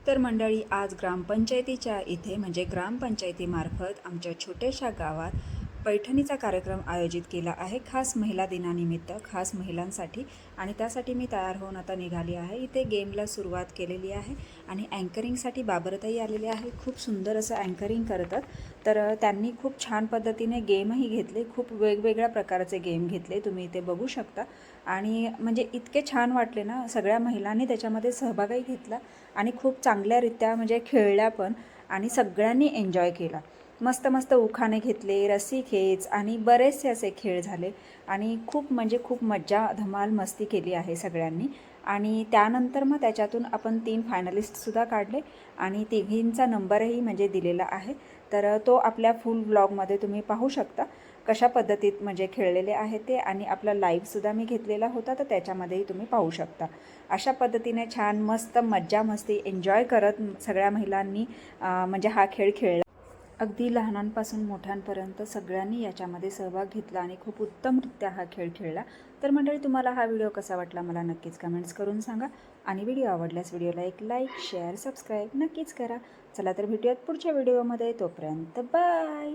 तर मंडळी, आज ग्रामपंचायतीच्या इथे म्हणजे ग्रामपंचायतीमार्फत आमच्या छोट्याशा गावात पैठणीचा कार्यक्रम आयोजित केला आहे, खास महिला दिनानिमित्त, खास महिलांसाठी. आणि त्यासाठी मी तयार होऊन आता निघाली आहे. इथे गेमला सुरुवात केलेली आहे आणि अँकरिंगसाठी बाबरताई आलेले आहे. खूप सुंदर असं अँकरिंग करतात. तर त्यांनी खूप छान पद्धतीने गेमही घेतले, खूप वेगवेगळ्या प्रकारचे गेम घेतले, तुम्ही इथे बघू शकता. आणि म्हणजे इतके छान वाटले ना, सगळ्या महिलांनी त्याच्यामध्ये सहभागही घेतला आणि खूप चांगल्यारीत्या म्हणजे खेळल्या पण, आणि सगळ्यांनी एन्जॉय केला. मस्त मस्त उखाणे घेतले, रस्सी खेच आणि बरेचसे असे खेळ झाले आणि खूप म्हणजे खूप मज्जा धमाल मस्ती केली आहे सगळ्यांनी. आणि त्यानंतर मग त्याच्यातून आपण 3 फायनलिस्टसुद्धा काढले आणि तिघींचा नंबरही म्हणजे दिलेला आहे. तर तो आपल्या फुल व्लॉगमध्ये तुम्ही पाहू शकता कशा पद्धतीत म्हणजे खेळलेले आहे ते. आणि आपला लाईव्हसुद्धा मी घेतलेला होता, तर त्याच्यामध्येही तुम्ही पाहू शकता. अशा पद्धतीने छान मस्त मज्जा मस्ती एन्जॉय करत सगळ्या महिलांनी म्हणजे हा खेळ खेळला. अगदी लहानांपासून मोठ्यांपर्यंत सगळ्यांनी याच्यामध्ये सहभाग घेतला आणि खूप उत्तमरित्या हा खेळ खेळला. तर मंडळी, तुम्हाला हा व्हिडिओ कसा वाटला मला नक्कीच कमेंट्स करून सांगा. आणि व्हिडिओ आवडल्यास व्हिडिओला एक लाईक, शेअर, सबस्क्राईब नक्कीच करा. चला तर भेटूयात पुढच्या व्हिडिओमध्ये. तोपर्यंत बाय.